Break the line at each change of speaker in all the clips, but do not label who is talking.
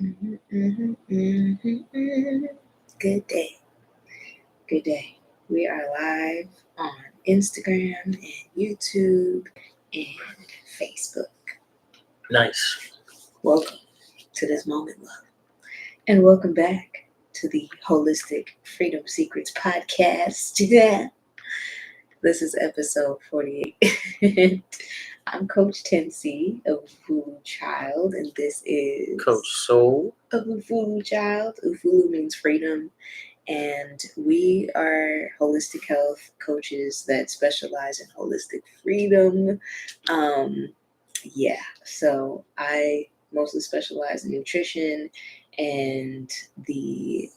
Good day. Good day. We are live on Instagram and YouTube and Facebook.
Nice.
Welcome to this moment, love. And welcome back to the Holistic Freedom Secrets podcast. This is episode 48. I'm Coach Tensi, a Ufulu child, and this is
Coach Soul.
a Ufulu child. Ufulu means freedom, and we are holistic health coaches that specialize in holistic freedom. So I mostly specialize in nutrition and the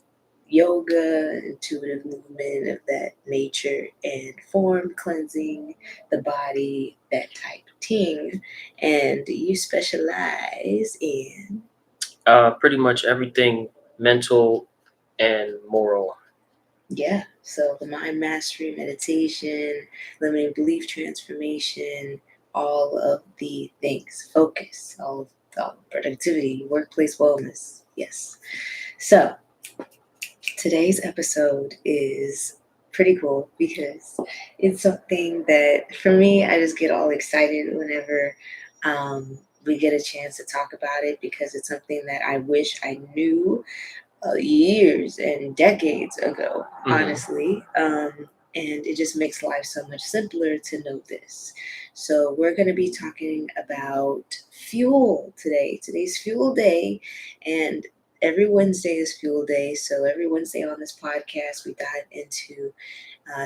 yoga, intuitive movement of that nature, and form cleansing the body, that type of thing. And you specialize in
Pretty much everything mental and moral.
so the mind mastery, meditation, limiting belief transformation, all of the things, focus, all of the productivity, workplace wellness. Yes. So today's episode is pretty cool because it's something that, for me, I just get all excited whenever we get a chance to talk about it, because it's something that I wish I knew years and decades ago, honestly. And it just makes life so much simpler to know this. So we're going to be talking about fuel today. Today's fuel day, and every Wednesday is fuel day. So every Wednesday on this podcast, we dive into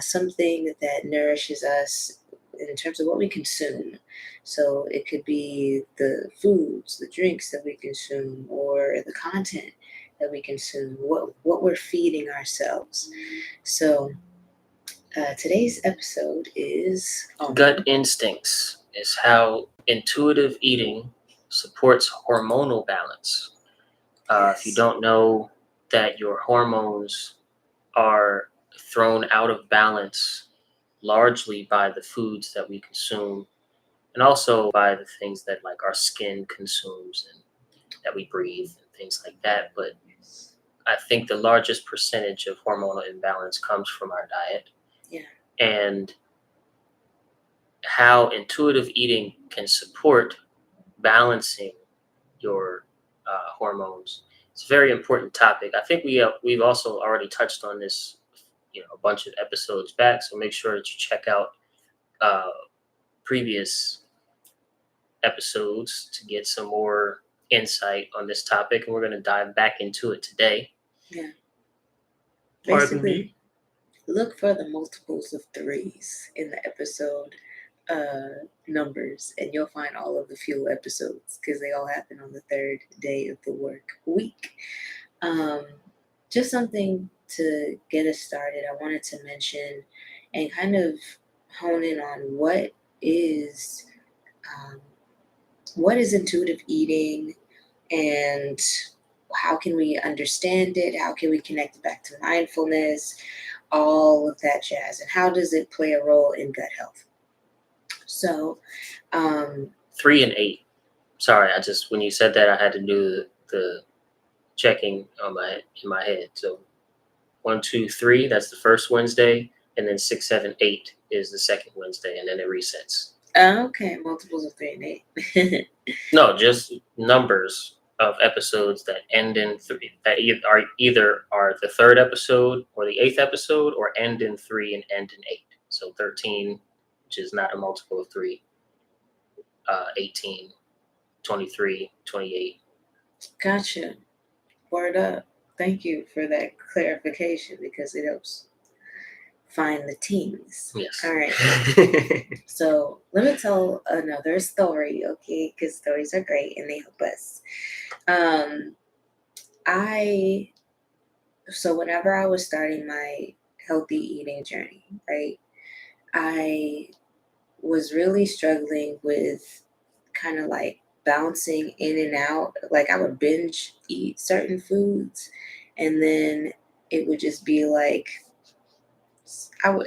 something that nourishes us in terms of what we consume. So it could be the foods, the drinks that we consume, or the content that we consume, what we're feeding ourselves. So today's episode is
Gut instincts is how intuitive eating supports hormonal balance. If you don't know that your hormones are thrown out of balance largely by the foods that we consume, and also by the things that like our skin consumes and that we breathe and things like that. But I think the largest percentage of hormonal imbalance comes from our diet.
Yeah.
And how intuitive eating can support balancing your hormones. It's a very important topic. I think we've also already touched on this, a bunch of episodes back. So make sure that you check out previous episodes to get some more insight on this topic. And we're going to dive back into it today.
Yeah.
Pardon me.
Look for the multiples of threes in the episode numbers, and you'll find all of the fuel episodes because they all happen on the third day of the work week. Just something to get us started, I wanted to mention and kind of hone in on what is intuitive eating, and how can we understand it? How can we connect it back to mindfulness? All of that jazz, and how does it play a role in gut health? So
3 and 8. Sorry, when you said that, I had to do the checking in my head. So 1, 2, 3, that's the first Wednesday, and then 6, 7, 8 is the second Wednesday, and then it resets.
Okay, multiples of 3 and 8.
No, just numbers of episodes that end in 3, that either are the third episode or the 8th episode, or end in 3 and end in 8. So 13, which is not a multiple of 3, 18, 23, 28.
Gotcha. Word up. Thank you for that clarification, because it helps find the teams.
Yes.
All right. So let me tell another story, okay? Because stories are great and they help us. So whenever I was starting my healthy eating journey, right, I was really struggling with kind of like bouncing in and out. Like I would binge eat certain foods, and then it would just be like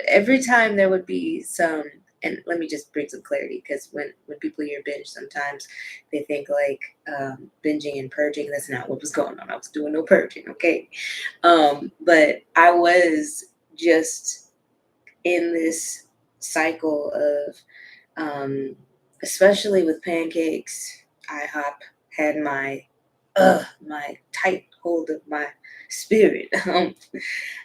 every time there would be some and let me just bring some clarity, because when people hear binge, sometimes they think like binging and purging. That's not what was going on. I was doing no purging, okay? But I was just in this cycle of, um, especially with pancakes. IHOP had my tight hold of my spirit.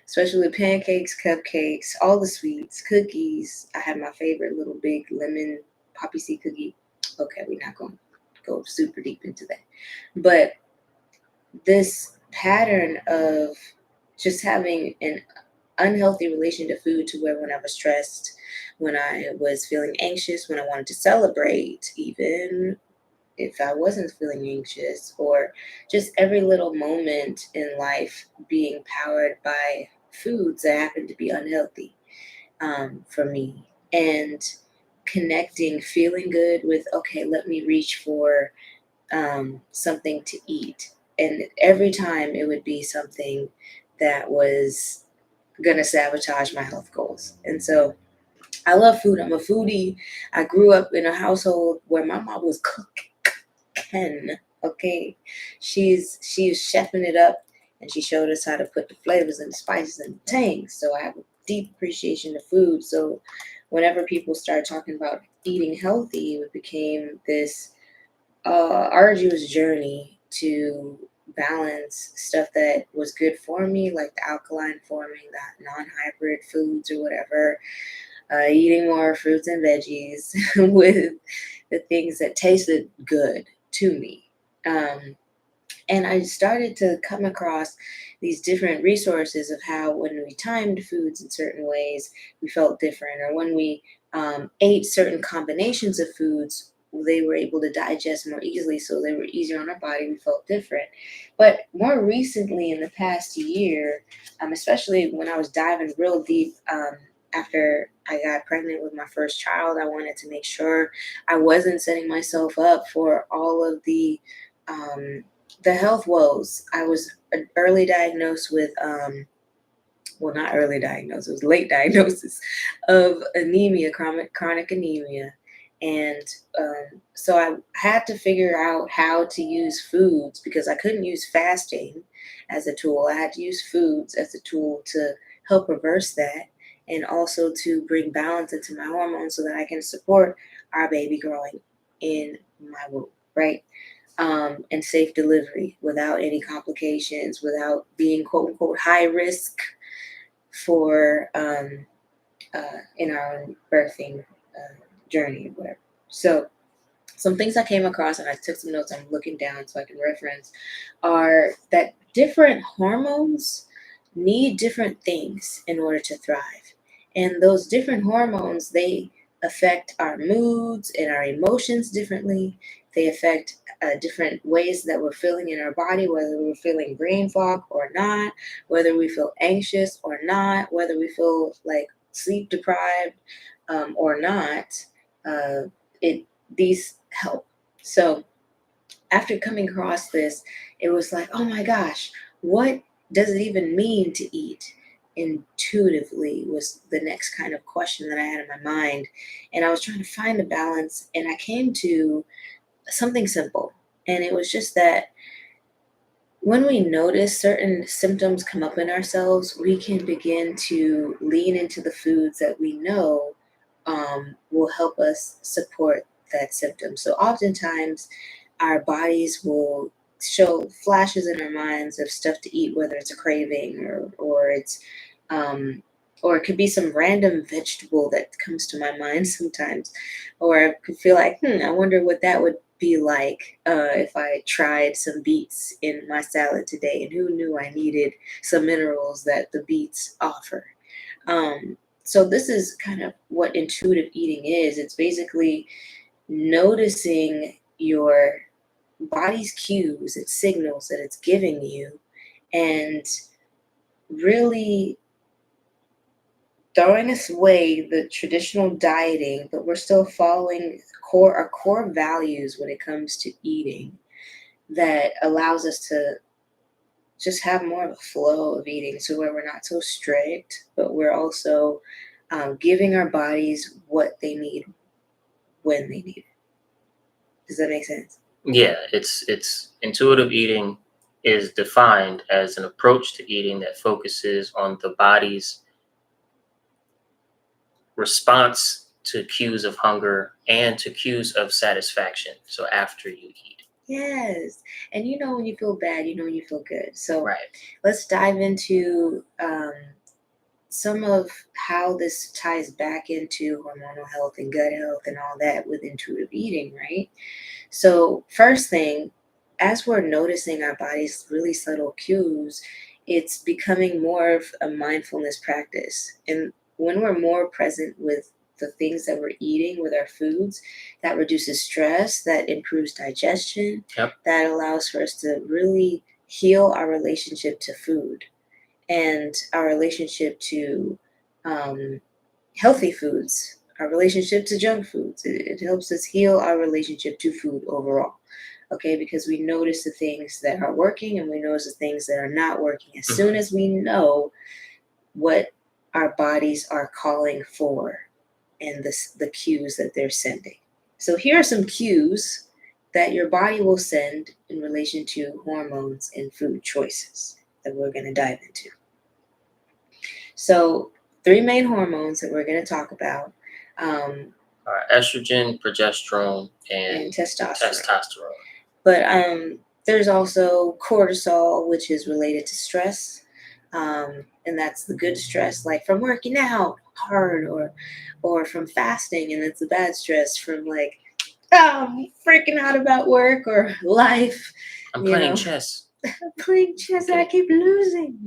Especially with pancakes, cupcakes, all the sweets, cookies. I had my favorite little big lemon poppy seed cookie. Okay, we're not going to go super deep into that. But this pattern of just having an unhealthy relation to food, to where when I was stressed, when I was feeling anxious, when I wanted to celebrate, even if I wasn't feeling anxious, or just every little moment in life being powered by foods that happen to be unhealthy, for me. And connecting, feeling good with, okay, let me reach for something to eat. And every time it would be something that was going to sabotage my health goals. And so I love food. I'm a foodie. I grew up in a household where my mom was cooking. Okay, she's chefing it up, and she showed us how to put the flavors and the spices and the tangs. So I have a deep appreciation of food. So whenever people start talking about eating healthy, it became this arduous journey to balance stuff that was good for me, like the alkaline forming, that non-hybrid foods or whatever, eating more fruits and veggies with the things that tasted good to me. Um, and I started to come across these different resources of how, when we timed foods in certain ways, we felt different, or when we ate certain combinations of foods, they were able to digest more easily, so they were easier on our body. We felt different. But more recently, in the past year, especially when I was diving real deep, after I got pregnant with my first child, I wanted to make sure I wasn't setting myself up for all of um, the health woes. I was early diagnosed with, well, not early diagnosis, it was late diagnosis of anemia, chronic anemia. And so I had to figure out how to use foods, because I couldn't use fasting as a tool. I had to use foods as a tool to help reverse that, and also to bring balance into my hormones so that I can support our baby growing in my womb, right? And safe delivery without any complications, without being quote unquote high risk for in our own birthing journey or whatever. So some things I came across, and I took some notes, I'm looking down so I can reference, are that different hormones need different things in order to thrive. And those different hormones, they affect our moods and our emotions differently. They affect different ways that we're feeling in our body, whether we're feeling brain fog or not, whether we feel anxious or not, whether we feel like sleep deprived or not. Uh, it These help. So after coming across this, it was like, oh my gosh, what does it even mean to eat intuitively? Was the next kind of question that I had in my mind. And I was trying to find a balance, and I came to something simple. And it was just that when we notice certain symptoms come up in ourselves, we can begin to lean into the foods that we know will help us support that symptom. So oftentimes, our bodies will show flashes in our minds of stuff to eat, whether it's a craving, or it's or it could be some random vegetable that comes to my mind sometimes, or I could feel like, I wonder what that would be like if I tried some beets in my salad today, and who knew I needed some minerals that the beets offer. So this is kind of what intuitive eating is. It's basically noticing your body's cues, its signals that it's giving you, and really throwing away the traditional dieting, but we're still following our core values when it comes to eating, that allows us to just have more of a flow of eating, so where we're not so strict, but we're also giving our bodies what they need when they need it. Does that make sense?
Yeah, it's intuitive eating is defined as an approach to eating that focuses on the body's response to cues of hunger and to cues of satisfaction. So after you eat.
Yes. And you know when you feel bad, you know when you feel good. So
Right.
let's dive into some of how this ties back into hormonal health and gut health and all that with intuitive eating, right? So, first thing, as we're noticing our body's really subtle cues, it's becoming more of a mindfulness practice. And when we're more present with the things that we're eating with our foods, that reduces stress, that improves digestion,
Yep.
that allows for us to really heal our relationship to food and our relationship to um, healthy foods, our relationship to junk foods. It helps us heal our relationship to food overall. Okay, because we notice the things that are working and we notice the things that are not working as soon
Mhm.
as we know what our bodies are calling for and the cues that they're sending. So, here are some cues that your body will send in relation to hormones and food choices that we're going to dive into. So, three main hormones that we're going to talk about, um,
Estrogen, progesterone,
and
and
testosterone.
testosterone.
But there's also cortisol, which is related to stress, and that's the good stress, like from working out hard, or from fasting, and it's the bad stress from like, oh, I'm freaking out about work or life,
I'm
you
playing
know.
chess.
Playing chess and I keep losing,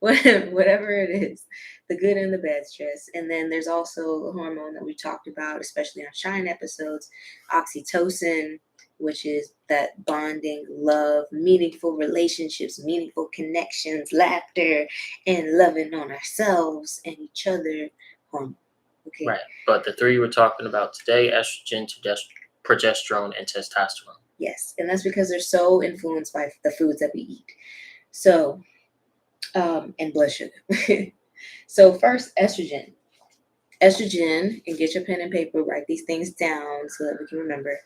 whatever it is, the good and the bad stress. And then there's also a hormone that we talked about, especially on Shine episodes, oxytocin, which is that bonding, love, meaningful relationships, meaningful connections, laughter, and loving on ourselves and each other hormone. Okay.
Right. But the three we're talking about today: estrogen, progesterone, and testosterone.
Yes. And that's because they're so influenced by the foods that we eat. So, and blood sugar. So first, estrogen. Estrogen, and get your pen and paper, write these things down so that we can remember.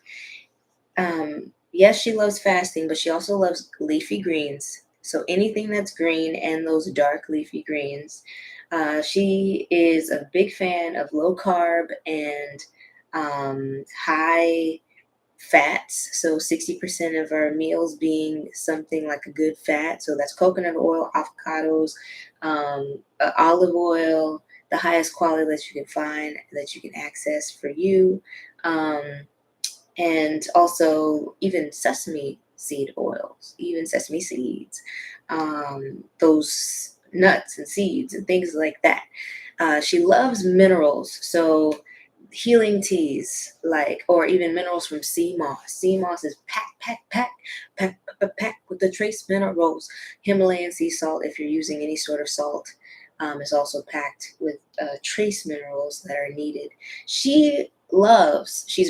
Yes, she loves fasting, but she also loves leafy greens. So anything that's green and those dark leafy greens. She is a big fan of low carb and high fats. So 60% of our meals being something like a good fat. So that's coconut oil, avocados, olive oil, the highest quality that you can find, that you can access for you. Um, and also even sesame seed oils, even sesame seeds, those nuts and seeds and things like that. She loves minerals, so healing teas, like, or even minerals from sea moss. Sea moss is pack with the trace minerals. Himalayan sea salt, if you're using any sort of salt, is also packed with trace minerals that are needed. She's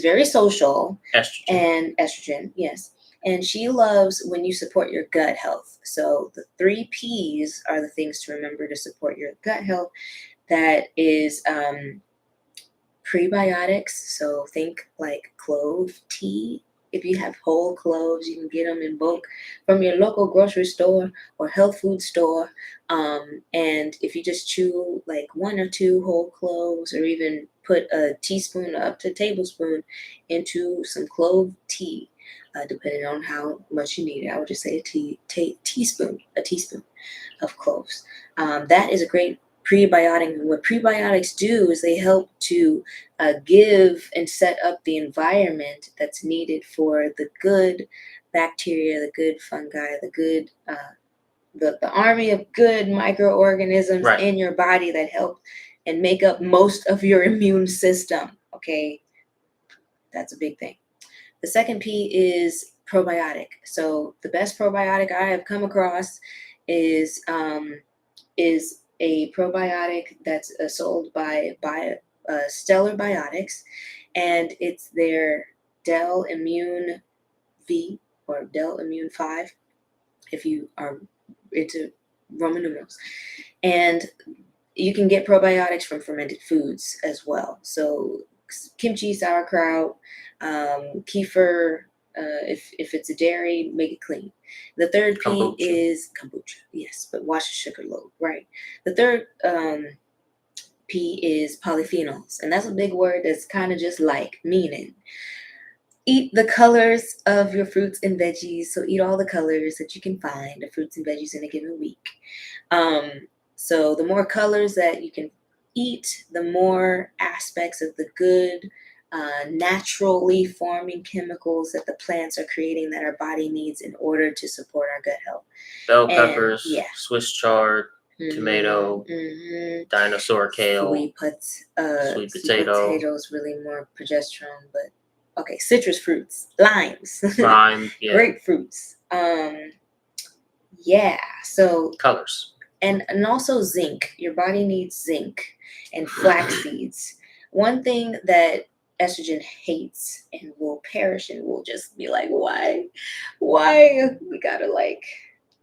very social,
Estrogen.
and estrogen, yes. And she loves when you support your gut health. So the three P's are the things to remember to support your gut health. That is prebiotics. So think like clove tea. If you have whole cloves, you can get them in bulk from your local grocery store or health food store. And if you just chew like one or two whole cloves, or even put a teaspoon up to tablespoon into some clove tea, depending on how much you need it, I would just say a teaspoon of cloves. That is a great prebiotic. What prebiotics do is they help to give and set up the environment that's needed for the good bacteria, the good fungi, the good the army of good microorganisms
Right.
in your body that help and make up most of your immune system. Okay, that's a big thing. The second P is probiotic. So the best probiotic I have come across is a probiotic that's sold by Stellar Biotics, and it's their Dell Immune V or Dell Immune 5, if you are into Roman numerals. And You can get probiotics from fermented foods as well. So kimchi, sauerkraut, kefir. If it's a dairy, make it clean. The third P
Kombucha.
is kombucha. Yes, but watch the sugar load. Right. The third P is polyphenols, and that's a big word that's kind of just like meaning eat the colors of your fruits and veggies. So eat all the colors that you can find of fruits and veggies in a given week. Um, so the more colors that you can eat, the more aspects of the good, naturally forming chemicals that the plants are creating that our body needs in order to support our gut health.
Bell
And
peppers,
yeah.
Swiss chard, tomato, dinosaur kale,
Sweet
sweet potato,
potato is really more progesterone, but okay, citrus fruits, limes,
lime, yeah,
grapefruits. Yeah, so
colors.
and also zinc. Your body needs zinc and flax seeds. One thing that estrogen hates and will perish and will just be like, why we gotta like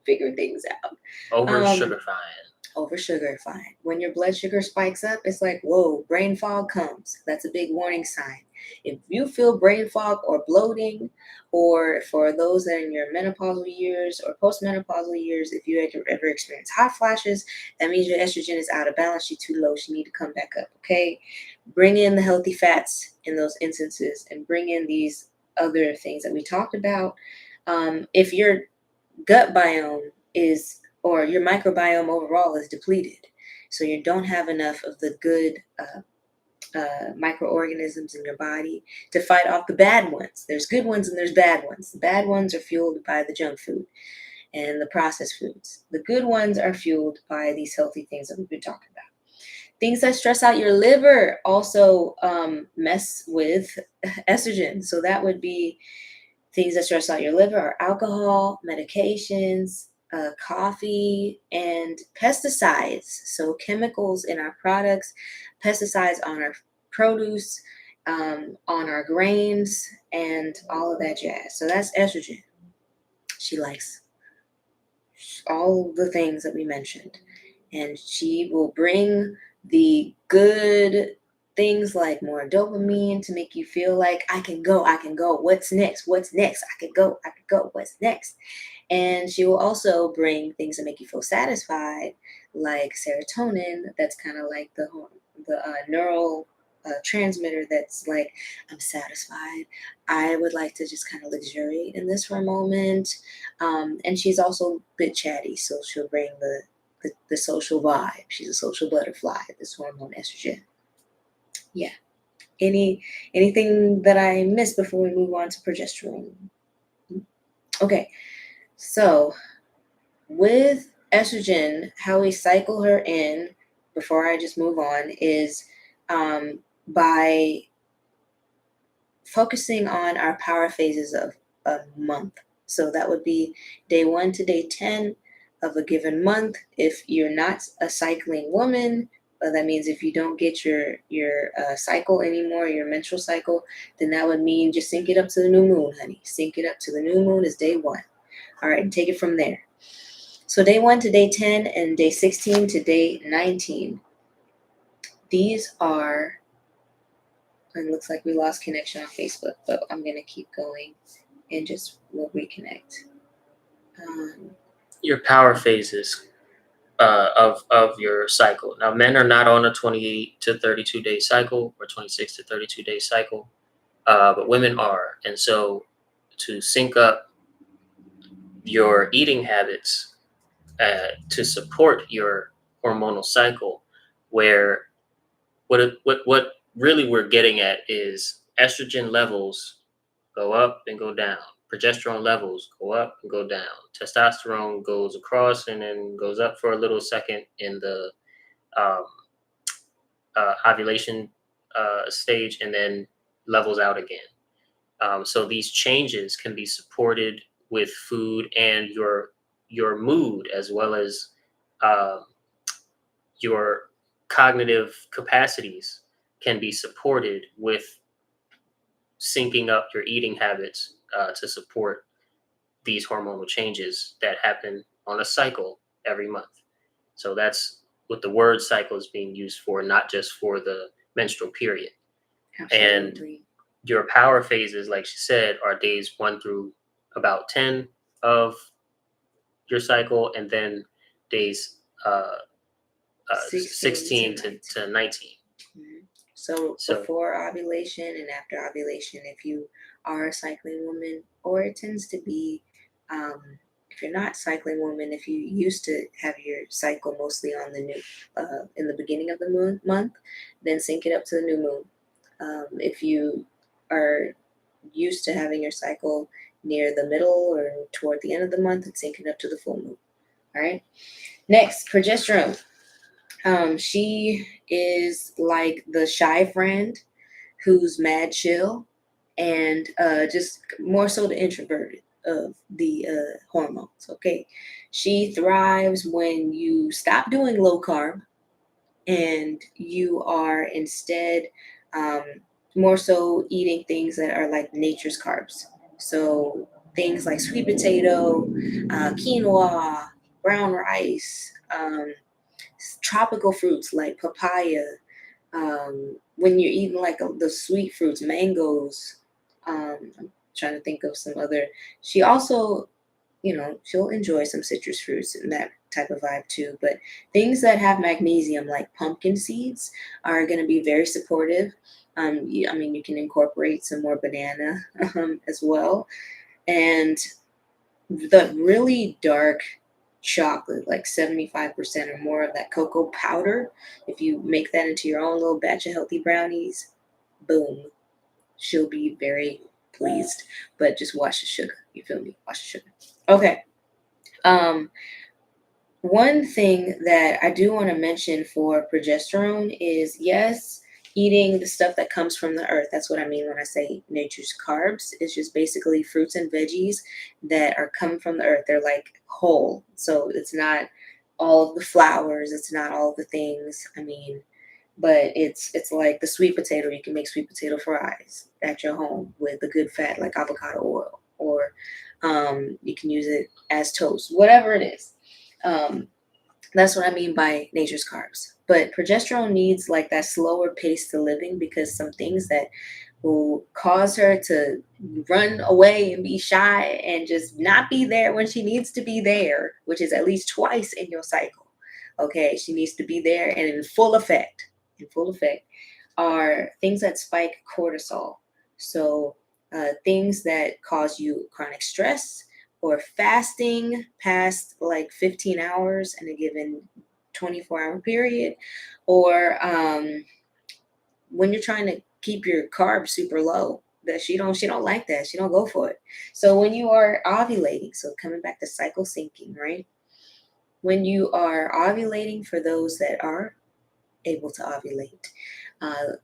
figure things out.
Over
Um,
sugarifying.
Over sugar, fine. When your blood sugar spikes up, it's like, whoa, brain fog comes. That's a big warning sign. If you feel brain fog or bloating, or for those that are in your menopausal years or postmenopausal years, if you ever experience hot flashes, that means your estrogen is out of balance. She's too low. She need to come back up. Okay, bring in the healthy fats in those instances, and bring in these other things that we talked about. If your gut biome is or your microbiome overall is depleted, so you don't have enough of the good microorganisms in your body to fight off the bad ones. There's good ones and there's bad ones. The bad ones are fueled by the junk food and the processed foods. The good ones are fueled by these healthy things that we've been talking about. Things that stress out your liver also mess with estrogen. So that would be things that stress out your liver are alcohol, medications, coffee, and pesticides. So chemicals in our products, pesticides on our produce, on our grains, and all of that jazz. So that's estrogen. She likes all the things that we mentioned. And she will bring the good things like more dopamine to make you feel like I can go. What's next? I could go, what's next? And she will also bring things that make you feel satisfied, like serotonin. That's kind of like the neural transmitter that's like, I'm satisfied. I would like to just kind of luxuriate in this for a moment. And she's also a bit chatty, so she'll bring the social vibe. She's a social butterfly, this hormone estrogen. Yeah. Anything that I missed before we move on to progesterone? Okay. So with estrogen, how we cycle her in before I just move on is by focusing on our power phases of a month. So that would be day 1 to day 10 of a given month. If you're not a cycling woman, that means if you don't get your cycle anymore, your menstrual cycle, then that would mean just sync it up to the new moon, honey. Sync it up to the new moon is day 1. All right, and take it from there. So day 1 to day 10 and day 16 to day 19. These are, and it looks like we lost connection on Facebook, but I'm going to keep going and just we'll reconnect.
Your power phases of your cycle. Now, men are not on a 28 to 32 day cycle or 26 to 32 day cycle, but women are. And so, to sync up your eating habits to support your hormonal cycle, where what really we're getting at is estrogen levels go up and go down. Progesterone levels go up and go down. Testosterone goes across and then goes up for a little second in the um, ovulation stage and then levels out again. So these changes can be supported with food and your mood as well as um, your cognitive capacities can be supported with syncing up your eating habits to support these hormonal changes that happen on a cycle every month. So that's what the word cycle is being used for, not just for the menstrual period. And
Absolutely.
your power phases, like she said, are days 1 through about 10 of your cycle, and then days
16 to
16
19.
to 19.
Mhm. So
So,
before ovulation and after ovulation, if you are a cycling woman, or it tends to be, if you're not cycling woman, if you used to have your cycle mostly on the new, in the beginning of the month, then sync it up to the new moon. If you are used to having your cycle near the middle or toward the end of the month, it's syncing up to the full moon. All right. Next, progesterone. She is like the shy friend who's mad chill and just more so the introverted of the hormones. Okay. She thrives when you stop doing low carb and you are instead um, more so eating things that are like nature's carbs. So things like sweet potato, quinoa, brown rice, tropical fruits like papaya. When you're eating like the sweet fruits, mangoes. I'm trying to think of some other. She also, she'll enjoy some citrus fruits and that type of vibe too. But things that have magnesium, like pumpkin seeds, are going to be very supportive. I mean, you can incorporate some more banana as well. And the really dark chocolate, like 75% or more of that cocoa powder, if you make that into your own little batch of healthy brownies, boom, she'll be very pleased. But just watch the sugar. You feel me? Watch the sugar. Okay. Um, One thing that I do want to mention for progesterone is, yes, eating the stuff that comes from the earth. That's what I mean when I say nature's carbs. It's just basically fruits and veggies that are coming from the earth. They're like whole. So it's not all of the flowers, it's not all of the things. I mean, but it's like the sweet potato. You can make sweet potato fries at your home with a good fat like avocado oil, or you can use it as toast, whatever it is. Um, that's what I mean by nature's carbs. But progesterone needs like that slower pace to living, because some things that will cause her to run away and be shy and just not be there when she needs to be there, which is at least twice in your cycle. Okay, she needs to be there and in full effect. In full effect are things that spike cortisol. So things that cause you chronic stress, or fasting past like 15 hours in a given 24-hour period, or when you're trying to keep your carbs super low. That she don't like that. She don't go for it. So when you are ovulating, so coming back to cycle syncing, right? When you are ovulating, for those that are able to ovulate,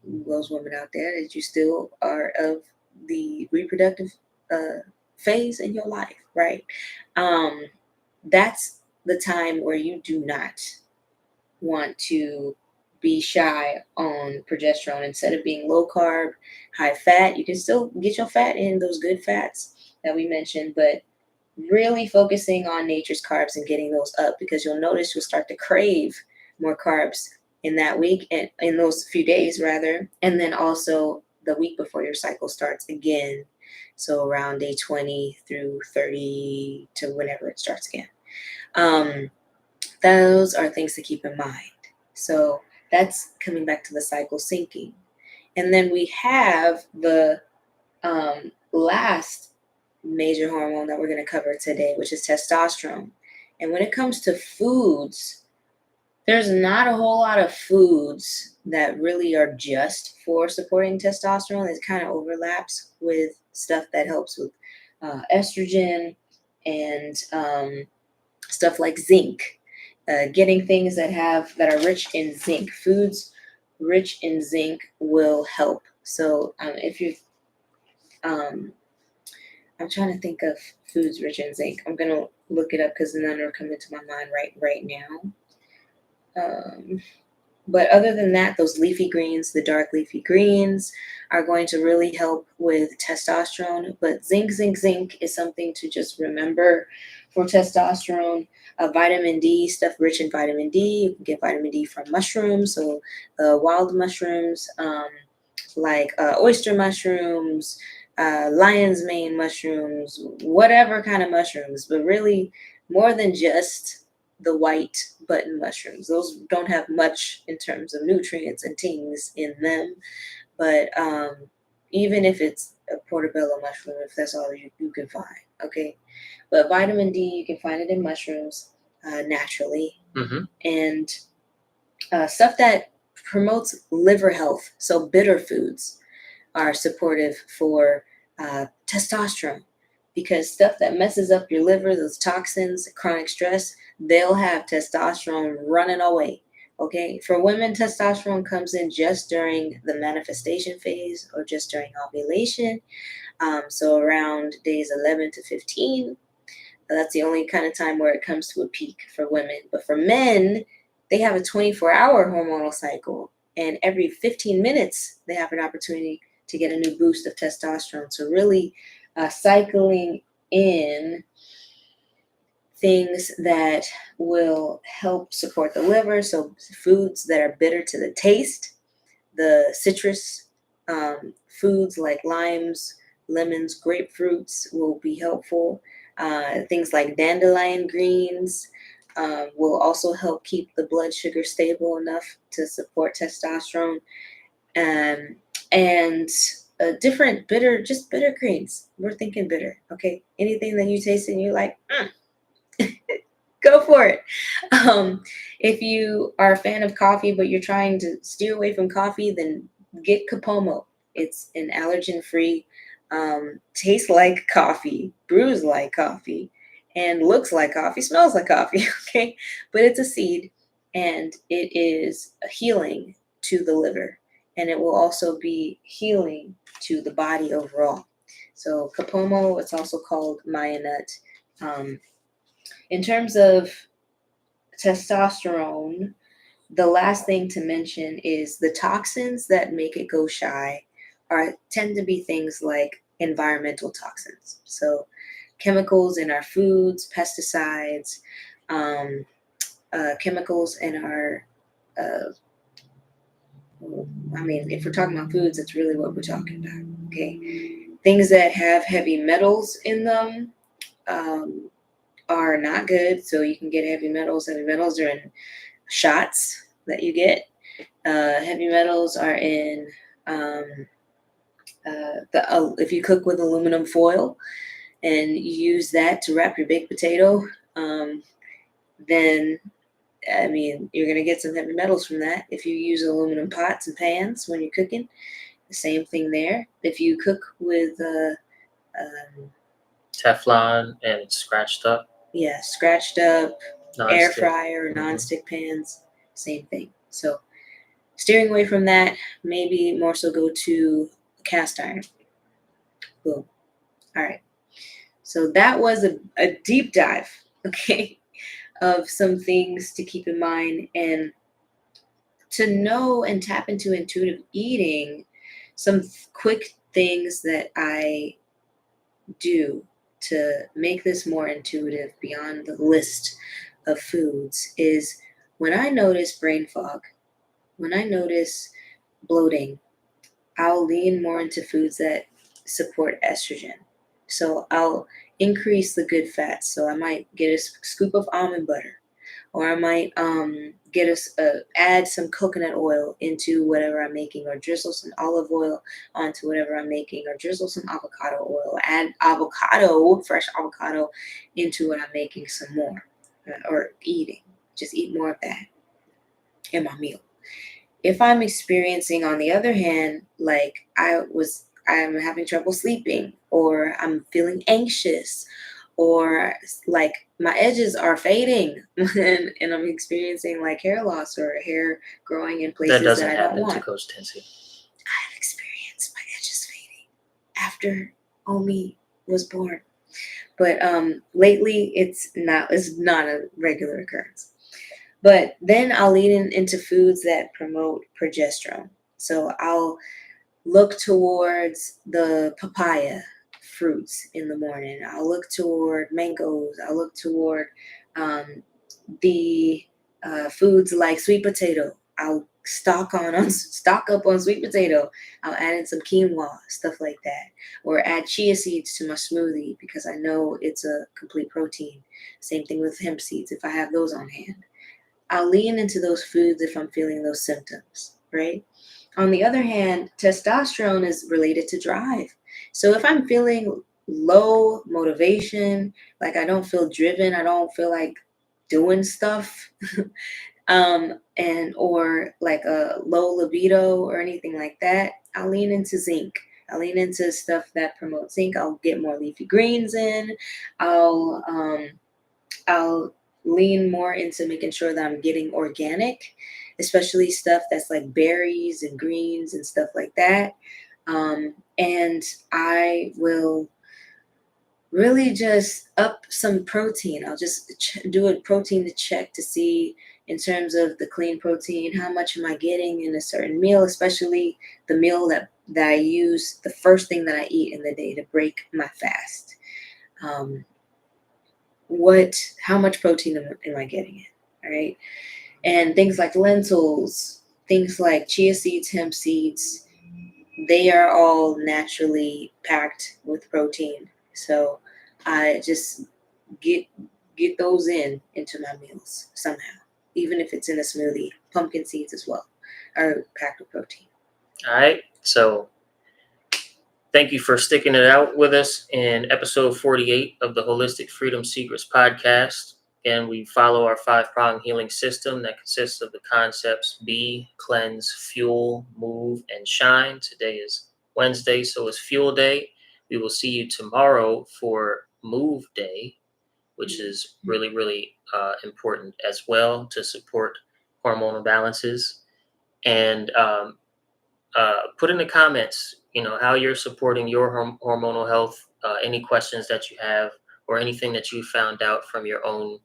those women out there that you still are of the reproductive phase in your life, right? Um, that's the time where you do not want to be shy on progesterone. Instead of being low carb, high fat, you can still get your fat in, those good fats that we mentioned, but really focusing on nature's carbs and getting those up, because you'll notice you'll start to crave more carbs in that week, and in those few days rather, and then also the week before your cycle starts again. So around day 20 through 30 to whenever it starts again. Um, those are things to keep in mind. So that's coming back to the cycle syncing. And then we have the last major hormone that we're going to cover today, which is testosterone. And when it comes to foods, there's not a whole lot of foods that really are just for supporting testosterone. It kind of overlaps with stuff that helps with estrogen and stuff like zinc. Getting things that are rich in zinc. Foods rich in zinc will help. So if you um, I'm trying to think of foods rich in zinc. I'm gonna look it up because none are coming to my mind right now. Um, But other than that, those leafy greens, the dark leafy greens, are going to really help with testosterone. But zinc, zinc, zinc is something to just remember for testosterone. Vitamin D, stuff rich in vitamin D. You can get vitamin D from mushrooms, so wild mushrooms, like oyster mushrooms, lion's mane mushrooms, whatever kind of mushrooms, but really more than just the white button mushrooms. Those don't have much in terms of nutrients and things in them. But even if it's a portobello mushroom, if that's all you can find, okay. But vitamin D, you can find it in mushrooms naturally,
Mm-hmm.
and stuff that promotes liver health. So bitter foods are supportive for testosterone, because stuff that messes up your liver, those toxins, chronic stress, they'll have testosterone running away. Okay, for women, testosterone comes in just during the manifestation phase or just during ovulation. So around days 11 to 15, that's the only kind of time where it comes to a peak for women. But for men, they have a 24-hour hormonal cycle, and every 15 minutes, they have an opportunity to get a new boost of testosterone. So, really cycling in things that will help support the liver. So, foods that are bitter to the taste, the citrus foods like limes, lemons, grapefruits will be helpful. Things like dandelion greens will also help keep the blood sugar stable enough to support testosterone. Um, and different bitter, just bitter greens. We're thinking bitter, okay? Anything that you taste and you're like, go for it. Um, if you are a fan of coffee, but you're trying to steer away from coffee, then get Capomo. It's an allergen free, tastes like coffee, brews like coffee, and looks like coffee, smells like coffee, okay? But it's a seed, and it is a healing to the liver, and it will also be healing to the body overall. So, Capomo, it's also called Maya nut. In terms of testosterone, the last thing to mention is the toxins that make it go shy are tend to be things like environmental toxins. So chemicals in our foods, pesticides, um, chemicals in our uh, I mean, if we're talking about foods, that's really what we're talking about. Okay, things that have heavy metals in them um, are not good. So you can get heavy metals. Heavy metals are in shots that you get. Heavy metals are in if you cook with aluminum foil and you use that to wrap your baked potato, um, then I mean you're gonna get some heavy metals from that. If you use aluminum pots and pans when you're cooking, the same thing there. If you cook with
Teflon and scratched up
scratched up air
nonstick.
fryer or
Mm-hmm.
nonstick pans, same thing. So steering away from that, maybe more so go to cast iron. Boom. All right. So that was a deep dive, okay, of some things to keep in mind and to know and tap into intuitive eating. Some quick things that I do to make this more intuitive beyond the list of foods is when I notice brain fog, when I notice bloating, I'll lean more into foods that support estrogen. So I'll increase the good fats. So I might get a scoop of almond butter, or I might add some coconut oil into whatever I'm making, or drizzle some olive oil onto whatever I'm making, or drizzle some avocado oil, add fresh avocado into what I'm making some more, or eating. Just eat more of that in my meal. If I'm experiencing, on the other hand, like I'm having trouble sleeping, or I'm feeling anxious, or like my edges are fading, and I'm experiencing like hair loss or hair growing in
That
places
doesn't
that I don't
happen to
want.
Coach Tensi.
I've experienced my edges fading after Omi was born. But lately it's not a regular occurrence. But then I'll lean into foods that promote progesterone. So I'll look towards the papaya fruits in the morning. I'll look toward mangoes. I'll look toward um, the foods like sweet potato. I'll stock up on sweet potato. I'll add in some quinoa, stuff like that, or add chia seeds to my smoothie because I know it's a complete protein. Same thing with hemp seeds if I have those on hand. I'll lean into those foods if I'm feeling those symptoms, right? On the other hand, testosterone is related to drive. So if I'm feeling low motivation, like I don't feel driven, I don't feel like doing stuff, and or like a low libido or anything like that, I'll lean into zinc. I'll lean into stuff that promotes zinc. I'll get more leafy greens in. I'll I'll lean more into making sure that I'm getting organic, especially stuff that's like berries and greens and stuff like that. And I will really just up some protein. I'll just do a protein to check to see in terms of the clean protein, how much am I getting in a certain meal, especially the meal that I use, the first thing that I eat in the day to break my fast. Um, how much protein am I getting in? All right. And things like lentils, things like chia seeds, hemp seeds, they are all naturally packed with protein. So I just get get those into my meals somehow. Even if it's in a smoothie, pumpkin seeds as well are packed with protein.
All right. So thank you for sticking it out with us in episode 48 of the Holistic Freedom Secrets podcast. And we follow our 5-prong healing system that consists of the concepts be, cleanse, fuel, move, and shine. Today is Wednesday, so it's fuel day. We will see you tomorrow for move day, which is really, really important as well to support hormonal balances. And put in the comments, how you're supporting your hormonal health, any questions that you have, or anything that you found out from your own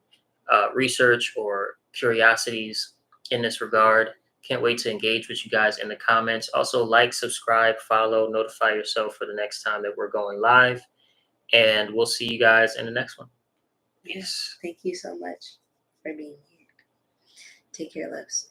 research or curiosities in this regard. Can't wait to engage with you guys in the comments. Also, like, subscribe, follow, notify yourself for the next time that we're going live. And we'll see you guys in the next one. Peace.
Yeah, thank you so much for being here. Take care, loves.